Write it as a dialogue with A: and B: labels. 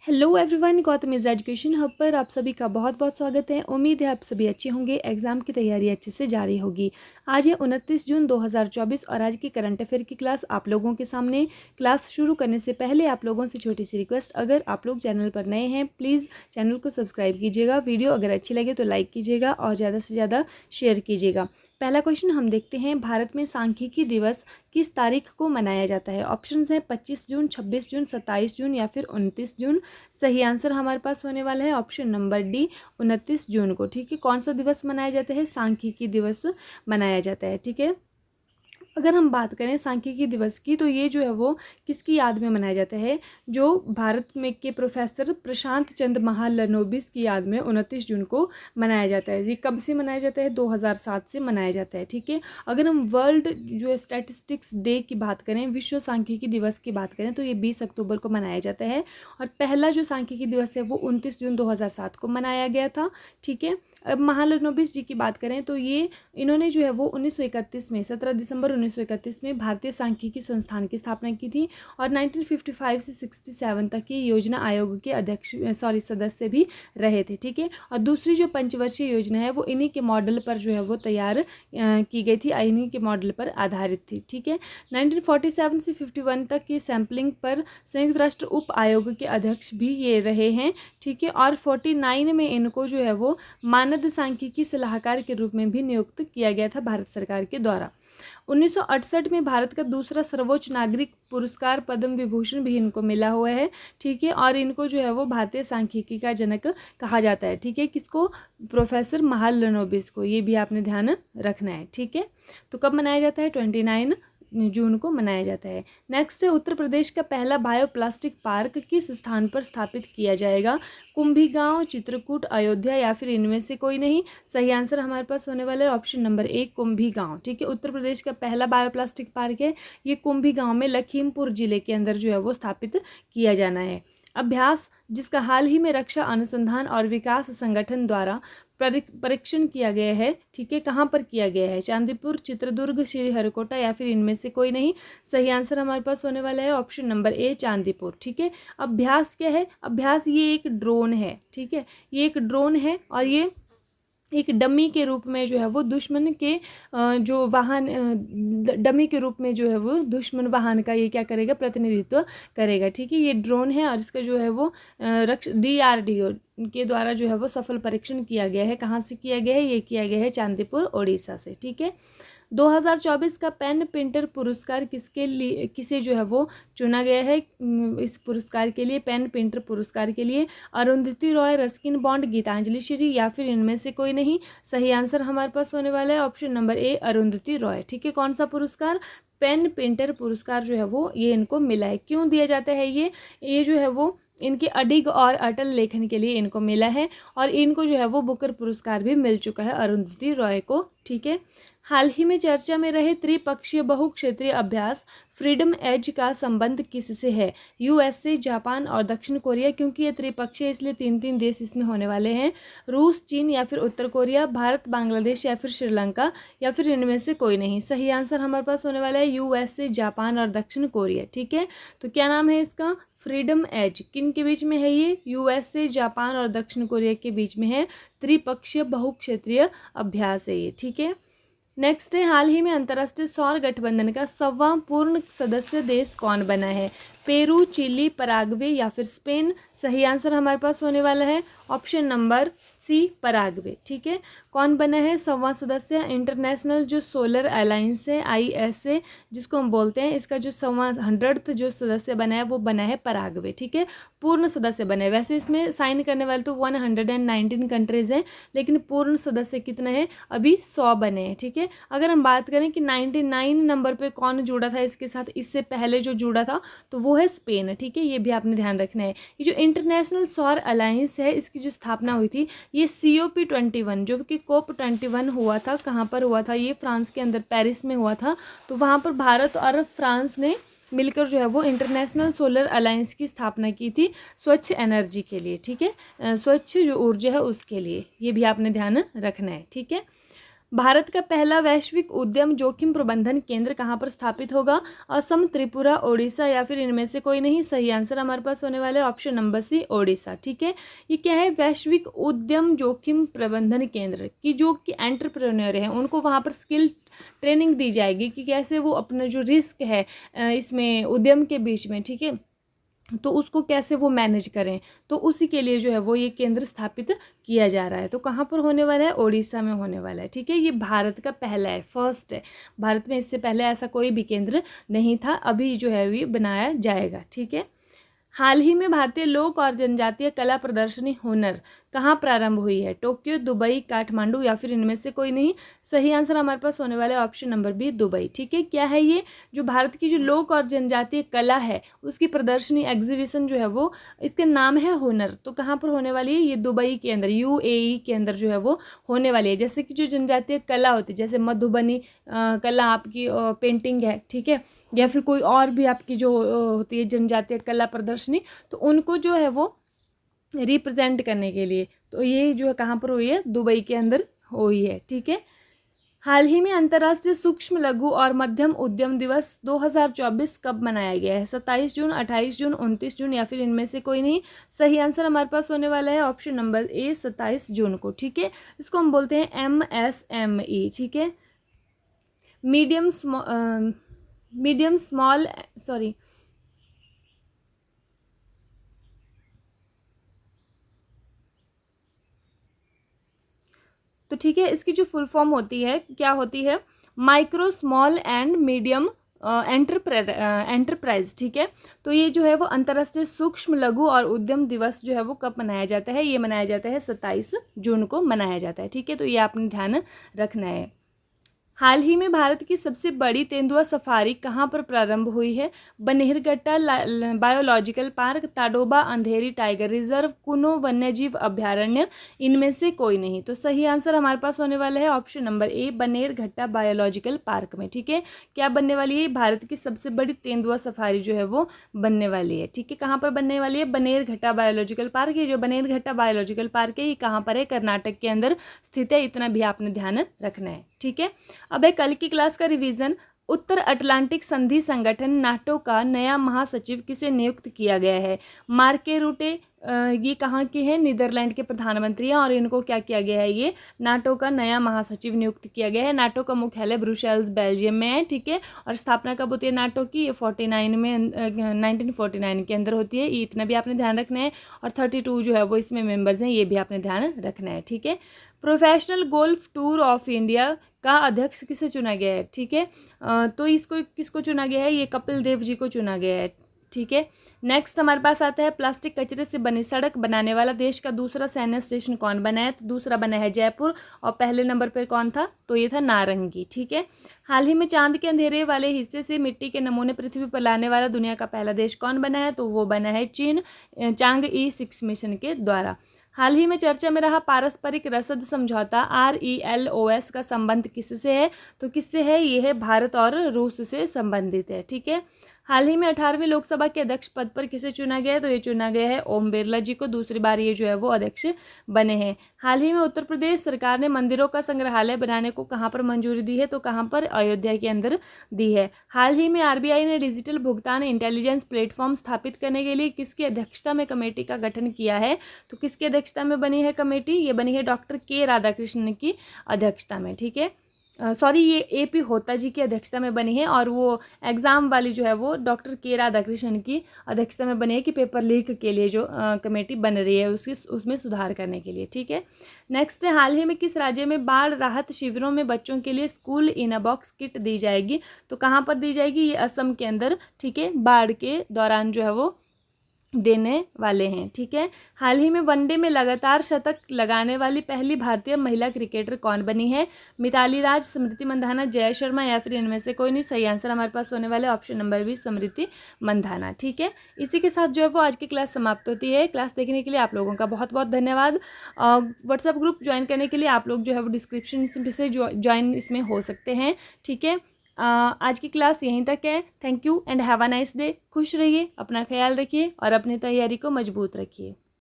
A: Hello everyone, Gautam is education hub पर आप सभी का बहुत बहुत स्वागत है। उम्मीद है आप सभी अच्छे होंगे, एग्जाम की तैयारी अच्छे से जारी होगी। आज है 29 जून 2024 और आज की करंट अफेयर की क्लास आप लोगों के सामने। क्लास शुरू करने से पहले आप लोगों से छोटी सी रिक्वेस्ट, अगर आप लोग चैनल पर नए हैं प्लीज़ चैनल को सब्सक्राइब कीजिएगा। वीडियो अगर अच्छी लगे तो लाइक कीजिएगा और ज़्यादा से ज़्यादा शेयर कीजिएगा। पहला क्वेश्चन हम देखते हैं, भारत में सांख्यिकी दिवस किस तारीख को मनाया जाता है? ऑप्शंस हैं 25 जून, 26 जून, 27 जून या फिर 29 जून। सही आंसर हमारे पास होने वाला है ऑप्शन नंबर डी, 29 जून को। ठीक है, कौन सा दिवस मनाया जाता है? सांख्यिकी दिवस मनाया जाता है। ठीक है, अगर हम बात करें सांख्यिकी दिवस की तो ये जो है वो किसकी याद में मनाया जाता है? जो भारत में के प्रोफेसर प्रशांत चंद्र महालनोबिस की याद में 29 जून को मनाया जाता है। ये कब से मनाया जाता है? 2007 से मनाया जाता है। ठीक है, अगर हम वर्ल्ड जो स्टैटिस्टिक्स डे की बात करें, विश्व सांख्यिकी दिवस की बात करें, तो ये 20 अक्टूबर को मनाया जाता है और पहला जो सांख्यिकी दिवस है वो 29 जून 2007 को मनाया गया था। ठीक है, अब महालनोबिस जी की बात करें तो ये इन्होंने जो है वो 1931 में 17 दिसंबर 1931 में भारतीय सांख्यिकी संस्थान की स्थापना की थी और 1955 से 67 तक ये योजना आयोग के सदस्य भी रहे थे। ठीक है, और दूसरी जो पंचवर्षीय योजना है वो इन्हीं के मॉडल पर जो है वो तैयार की गई थी, इन्हीं के मॉडल पर आधारित थी। ठीक है, 1947 से 51 तक ये सैम्पलिंग पर संयुक्त राष्ट्र उप आयोग के अध्यक्ष भी ये रहे हैं। ठीक है, और 49 में इनको जो है वो मानद सांख्यिकी सलाहकार के रूप में भी नियुक्त किया गया था भारत सरकार के द्वारा। 1968 में भारत का दूसरा सर्वोच्च नागरिक पुरस्कार पद्म विभूषण भी इनको मिला हुआ है। ठीक है, और इनको जो है वो भारतीय सांख्यिकी का जनक कहा जाता है। ठीक है, किसको? प्रोफेसर महालनोबिस को। ये भी आपने ध्यान रखना है। ठीक है, तो कब मनाया जाता है? 29 जून को मनाया जाता है। नेक्स्ट है, उत्तर प्रदेश का पहला बायोप्लास्टिक पार्क किस स्थान पर स्थापित किया जाएगा? कुंभीगांव, चित्रकूट, अयोध्या या फिर इनमें से कोई नहीं। सही आंसर हमारे पास होने वाला है ऑप्शन नंबर ए, कुंभीगांव। ठीक है, उत्तर प्रदेश का पहला बायोप्लास्टिक पार्क है ये कुंभीगांव में लखीमपुर जिले के अंदर जो है वो स्थापित किया जाना है। अभ्यास, जिसका हाल ही में रक्षा अनुसंधान और विकास संगठन द्वारा परीक्षण किया गया है। ठीक है, कहाँ पर किया गया है? चांदीपुर, चित्रदुर्ग, श्रीहरिकोटा या फिर इनमें से कोई नहीं। सही आंसर हमारे पास होने वाला है ऑप्शन नंबर ए, चांदीपुर। ठीक है, अभ्यास क्या है? अभ्यास ये एक ड्रोन है। ठीक है, ये एक ड्रोन है और ये एक डमी के रूप में जो है वो दुश्मन के जो वाहन डमी के रूप में जो है वो दुश्मन वाहन का ये क्या करेगा? प्रतिनिधित्व करेगा। ठीक है, ये ड्रोन है और इसका जो है वो DRDO के द्वारा जो है वो सफल परीक्षण किया गया है। कहाँ से किया गया है? ये किया गया है चांदीपुर, ओडिशा से। ठीक है, 2024 का पेन पेंटर पुरस्कार किसे जो है वो चुना गया है? इस पुरस्कार के लिए, पेन पेंटर पुरस्कार के लिए अरुंधति रॉय, रस्किन बॉन्ड, गीतांजलि श्री या फिर इनमें से कोई नहीं। सही आंसर हमारे पास होने वाला है option number A, Arundhati Roy. ठीक है, कौन सा पुरस्कार? पेन पेंटर पुरस्कार जो है वो ये इनको मिला है। क्यों दिया जाता है ये जो है वो इनके अडिग और अटल लेखन के लिए इनको मिला है और इनको जो है वो बुकर पुरस्कार भी मिल चुका है अरुंधति रॉय को। ठीक है, हाल ही में चर्चा में रहे त्रिपक्षीय बहुक्षेत्रीय अभ्यास फ्रीडम एज का संबंध किससे है? USA, जापान और दक्षिण कोरिया। क्योंकि ये त्रिपक्षीय इसलिए 3 देश इसमें होने वाले हैं, रूस, चीन या फिर उत्तर कोरिया, भारत, बांग्लादेश या फिर श्रीलंका या फिर इनमें से कोई नहीं। सही आंसर हमारे पास होने वाला है USA, जापान और दक्षिण कोरिया। ठीक है, तो क्या नाम है इसका? Freedom age. किन के बीच में है ये? USA, जापान और दक्षिण कोरिया के बीच में है। त्रिपक्षीय बहुक्षेत्रीय अभ्यास है ये। ठीक है, नेक्स्ट है, हाल ही में अंतर्राष्ट्रीय सौर गठबंधन का 100वां पूर्ण सदस्य देश कौन बना है? पेरू, चिली, पराग्वे या फिर स्पेन। सही आंसर हमारे पास होने वाला है ऑप्शन नंबर सी, पराग्वे। ठीक है, कौन बना है 100वां सदस्य? इंटरनेशनल जो सोलर अलायंस है ISA जिसको हम बोलते हैं, इसका जो 100th जो सदस्य बना है वो बना है पराग्वे। ठीक है, पूर्ण सदस्य बने। वैसे इसमें साइन करने वाले तो 119 कंट्रीज़ हैं, लेकिन पूर्ण सदस्य कितने हैं? अभी 100 बने हैं। ठीक है, अगर हम बात करें कि 99 नंबर पे कौन जुड़ा था इसके साथ, इससे पहले जो जुड़ा था तो वो है स्पेन। ठीक है, ये भी आपने ध्यान रखना है। ये जो इंटरनेशनल सौर अलायंस है इसकी जो स्थापना हुई थी ये COP21 जो कि COP21 हुआ था। कहाँ पर हुआ था? ये फ्रांस के अंदर पेरिस में हुआ था। तो वहाँ पर भारत और फ्रांस ने मिलकर जो है वो इंटरनेशनल सोलर अलायंस की स्थापना की थी स्वच्छ एनर्जी के लिए। ठीक है, स्वच्छ जो ऊर्जा है उसके लिए। ये भी आपने ध्यान रखना है। ठीक है, भारत का पहला वैश्विक उद्यम जोखिम प्रबंधन केंद्र कहाँ पर स्थापित होगा? असम, त्रिपुरा, ओडिशा या फिर इनमें से कोई नहीं। सही आंसर हमारे पास होने वाला है ऑप्शन नंबर सी, ओडिशा। ठीक है, ये क्या है? वैश्विक उद्यम जोखिम प्रबंधन केंद्र की जो कि एंटरप्रेन्योर हैं उनको वहाँ पर स्किल ट्रेनिंग दी जाएगी कि कैसे वो अपना जो रिस्क है इसमें उद्यम के बीच में, ठीक है, तो उसको कैसे वो मैनेज करें। तो उसी के लिए जो है वो ये केंद्र स्थापित किया जा रहा है। तो कहाँ पर होने वाला है? ओडिशा में होने वाला है। ठीक है, ये भारत का पहला है, फर्स्ट है। भारत में इससे पहले ऐसा कोई भी केंद्र नहीं था, अभी जो है ये बनाया जाएगा। ठीक है, हाल ही में भारतीय लोक और जनजातीय कला प्रदर्शनी हुनर कहाँ प्रारंभ हुई है? टोक्यो, दुबई, काठमांडू या फिर इनमें से कोई नहीं। सही आंसर हमारे पास होने वाला है ऑप्शन नंबर बी, दुबई। ठीक है, क्या है ये? जो भारत की जो लोक और जनजातीय कला है उसकी प्रदर्शनी, एग्जीबिशन जो है वो, इसके नाम है हुनर। तो कहाँ पर होने वाली है? ये दुबई के अंदर, UAE के अंदर जो है वो होने वाली है। जैसे कि जो जनजातीय कला होती है, जैसे मधुबनी कला आपकी पेंटिंग है, ठीक है, या फिर कोई और भी आपकी जो होती है जनजातीय कला प्रदर्शनी, तो उनको जो है वो रिप्रेजेंट करने के लिए, तो ये जो है कहाँ पर हुई है? दुबई के अंदर हुई है। ठीक है, हाल ही में अंतर्राष्ट्रीय सूक्ष्म, लघु और मध्यम उद्यम दिवस 2024 कब मनाया गया है? 27 जून, 28 जून, 29 जून या फिर इनमें से कोई नहीं। सही आंसर हमारे पास होने वाला है ऑप्शन नंबर ए, 27 जून को। ठीक है, इसको हम बोलते हैं MSME। ठीक है, मीडियम स्मॉल सॉरी तो ठीक है, इसकी जो फुल फॉर्म होती है क्या होती है? Micro, small and medium enterprise. ठीक है, तो ये जो है वो अंतर्राष्ट्रीय सूक्ष्म, लघु और उद्यम दिवस जो है वो कब मनाया जाता है? ये मनाया जाता है 27 जून को मनाया जाता है। ठीक है, तो ये आपने ध्यान रखना है। हाल ही में भारत की सबसे बड़ी तेंदुआ सफारी कहाँ पर प्रारंभ हुई है? बनेरघट्टा बायोलॉजिकल पार्क, ताडोबा अंधेरी टाइगर रिजर्व, कुनो वन्यजीव अभ्यारण्य, इनमें से कोई नहीं। तो सही आंसर हमारे पास होने वाला है option number A, Bannerghatta biological park में। ठीक है, क्या बनने वाली है? भारत की सबसे बड़ी तेंदुआ सफारी जो है वो बनने वाली है। ठीक है, कहाँ पर बनने वाली है? Bannerghatta biological park. ये जो बनेरघट्टा बायोलॉजिकल पार्क है ये कहाँ पर है? कर्नाटक के अंदर स्थित है। इतना भी आपने ध्यान रखना है। ठीक है, अब है कल की क्लास का रिवीजन। उत्तर अटलांटिक संधि संगठन नाटो का नया महासचिव किसे नियुक्त किया गया है? मार्के रूटे, ये कहाँ के हैं? नीदरलैंड के प्रधानमंत्री हैं और इनको क्या किया गया है? ये नाटो का नया महासचिव नियुक्त किया गया है। नाटो का मुख्यालय ब्रुसेल्स, बेल्जियम में है। ठीक है, और स्थापना कब होती है नाटो की? ये 1949 के अंदर होती है। ये इतना भी आपने ध्यान रखना है। और 32 जो है वो इसमें मेंबर्स हैं, ये भी आपने ध्यान रखना है। ठीक है, professional golf tour of India का अध्यक्ष किसे चुना गया है? ठीक है, तो इसको किसको चुना गया है? ये कपिल देव जी को चुना गया है। ठीक है, नेक्स्ट हमारे पास आता है प्लास्टिक कचरे से बनी सड़क बनाने वाला देश का दूसरा सैन्य स्टेशन कौन बना है? तो दूसरा बना है जयपुर। और पहले नंबर पर कौन था? तो ये था नारंगी। ठीक है, हाल ही में चांद के अंधेरे वाले हिस्से से मिट्टी के नमूने पृथ्वी पर लाने वाला दुनिया का पहला देश कौन बना है? तो वो बना है चीन, चांग-E6 मिशन के द्वारा। हाल ही में चर्चा में रहा पारस्परिक रसद समझौता RELOS का संबंध किससे है? तो किससे है? ये है भारत और रूस से संबंधित है। ठीक है, हाल ही में 18वीं लोकसभा के अध्यक्ष पद पर किसे चुना गया है? तो ये चुना गया है ओम बिरला जी को। दूसरी बार ये जो है वो अध्यक्ष बने हैं। हाल ही में उत्तर प्रदेश सरकार ने मंदिरों का संग्रहालय बनाने को कहाँ पर मंजूरी दी है? तो कहाँ पर? अयोध्या के अंदर दी है। हाल ही में RBI ने डिजिटल भुगतान इंटेलिजेंस प्लेटफॉर्म स्थापित करने के लिए किसकी अध्यक्षता में कमेटी का गठन किया है? तो किसकी अध्यक्षता में बनी है कमेटी? ये बनी है डॉक्टर के राधाकृष्णन की अध्यक्षता में। ठीक है, सॉरी, ये AP होता जी की अध्यक्षता में बनी है। और वो एग्ज़ाम वाली जो है वो डॉक्टर के राधाकृष्णन की अध्यक्षता में बनी है कि पेपर लीक के लिए जो कमेटी बन रही है उसमें सुधार करने के लिए। ठीक है, नेक्स्ट है, हाल ही में किस राज्य में बाढ़ राहत शिविरों में बच्चों के लिए school in a box kit दी जाएगी? तो कहाँ पर दी जाएगी? ये असम के अंदर। ठीक है, बाढ़ के दौरान जो है वो देने वाले हैं। ठीक है, हाल ही में वनडे में लगातार शतक लगाने वाली पहली भारतीय महिला क्रिकेटर कौन बनी है? मिताली राज, स्मृति मंधाना, जया शर्मा या फिर इनमें से कोई नहीं। सही आंसर हमारे पास होने वाले option number B, Smriti Mandhana. ठीक है, इसी के साथ जो है वो आज की क्लास समाप्त होती है। क्लास देखने के लिए आप लोगों का बहुत बहुत धन्यवाद। व्हाट्सएप ग्रुप ज्वाइन करने के लिए आप लोग जो है वो डिस्क्रिप्शन से ज्वाइन इसमें हो सकते हैं। ठीक है, आज की क्लास यहीं तक है। Thank you and have a nice day. खुश रहिए, अपना ख्याल रखिए और अपनी तैयारी को मजबूत रखिए।